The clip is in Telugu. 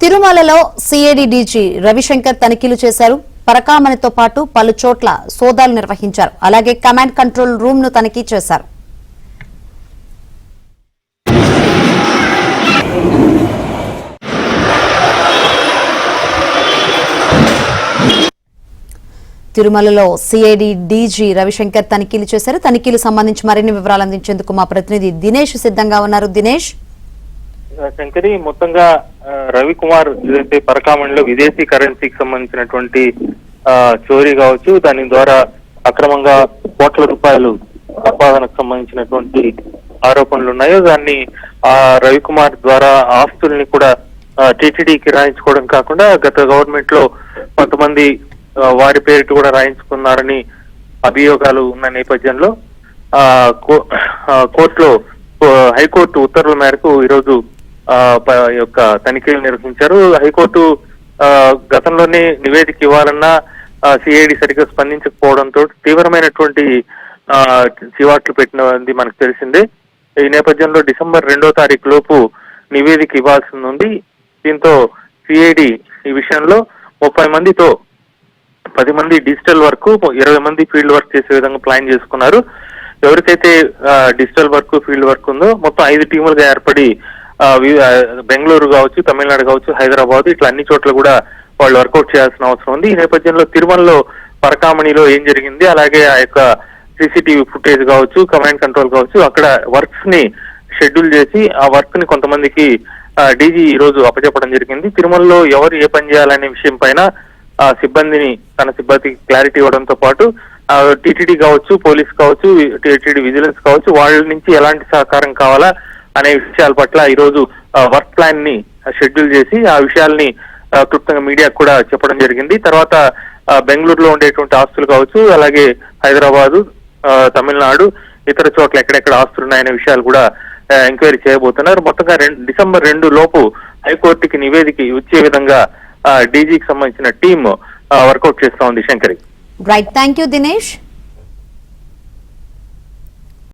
తిరుమలలో సిఐడి డీజీ రవిశంకర్ తనిఖీలు చేశారు. పరకామణితో పాటు పలు చోట్ల సోదాలు నిర్వహించారు. అలాగే కమాండ్ కంట్రోల్ రూమ్ ను తనిఖీ చేశారు. తిరుమలలో సిఐడి డీజీ రవిశంకర్ తనిఖీలు చేశారు. తనిఖీలు సంబంధించి మరిన్ని వివరాలు అందించేందుకు మా ప్రతినిధి దినేష్ సిద్ధంగా ఉన్నారు. దినేష్, శంకరి, మొత్తంగా రవికుమార్ ఏదైతే పరకామణిలో విదేశీ కరెన్సీకి సంబంధించినటువంటి చోరీ కావచ్చు, దాని ద్వారా అక్రమంగా కోట్ల రూపాయలు సంపాదనకు సంబంధించినటువంటి ఆరోపణలు ఉన్నాయో దాన్ని రవికుమార్ ద్వారా ఆస్తుల్ని కూడా టీటీడీకి రాయించుకోవడం కాకుండా గత గవర్నమెంట్ లో కొంతమంది వారి పేరిట కూడా రాయించుకున్నారని అభియోగాలు ఉన్న నేపథ్యంలో కోర్టులో హైకోర్టు ఉత్తర్వుల మేరకు ఈరోజు యొక్క తనిఖీలు నిర్వహించారు. హైకోర్టు గతంలోనే నివేదిక ఇవ్వాలన్నా సిఐడి సరిగ్గా స్పందించకపోవడంతో తీవ్రమైనటువంటి చివాట్లు పెట్టినది మనకు తెలిసిందే. ఈ నేపథ్యంలో డిసెంబర్ 2వ తారీఖు లోపు నివేదిక ఇవ్వాల్సి ఉంది. దీంతో సిఐడి ఈ విషయంలో 30 మందితో 10 మంది డిజిటల్ వర్క్, 20 మంది ఫీల్డ్ వర్క్ చేసే విధంగా ప్లాన్ చేసుకున్నారు. ఎవరికైతే డిజిటల్ వర్క్, ఫీల్డ్ వర్క్ ఉందో మొత్తం 5 టీములుగా ఏర్పడి బెంగళూరు కావచ్చు, తమిళనాడు కావచ్చు, హైదరాబాద్ ఇట్లా అన్ని చోట్ల కూడా వాళ్ళు వర్కౌట్ చేయాల్సిన అవసరం ఉంది. ఈ నేపథ్యంలో తిరుమలలో పరకామణిలో ఏం జరిగింది, అలాగే ఆ యొక్క సీసీటీవీ ఫుటేజ్ కావచ్చు, కమాండ్ కంట్రోల్ కావచ్చు, అక్కడ వర్క్స్ ని షెడ్యూల్ చేసి ఆ వర్క్ ని కొంతమందికి డీజీ ఈ రోజు అప్పచెప్పడం జరిగింది. తిరుమలలో ఎవరు ఏ పని చేయాలనే విషయం పైన తన సిబ్బందికి క్లారిటీ ఇవ్వడంతో పాటు టీటీడీ కావచ్చు, పోలీస్ కావచ్చు, టీటీడీ విజిలెన్స్ కావచ్చు, వాళ్ళ నుంచి ఎలాంటి సహకారం కావాలా అనే విషయాల పట్ల ఈ రోజు వర్క్ ప్లాన్ ని షెడ్యూల్ చేసి ఆ విషయాల్ని క్లుప్తంగా మీడియాకు కూడా చెప్పడం జరిగింది. తర్వాత బెంగళూరులో ఉండేటువంటి ఆస్తులు కావచ్చు, అలాగే హైదరాబాదు, తమిళనాడు, ఇతర చోట్ల ఎక్కడెక్కడ ఆస్తులు ఉన్నాయనే విషయాలు కూడా ఎంక్వైరీ చేయబోతున్నారు. మొత్తంగా డిసెంబర్ 2 లోపు హైకోర్టుకి నివేదిక వచ్చే విధంగా డీజీకి సంబంధించిన టీం వర్కౌట్ చేస్తా ఉంది. Shankari, right, thank you Dinesh.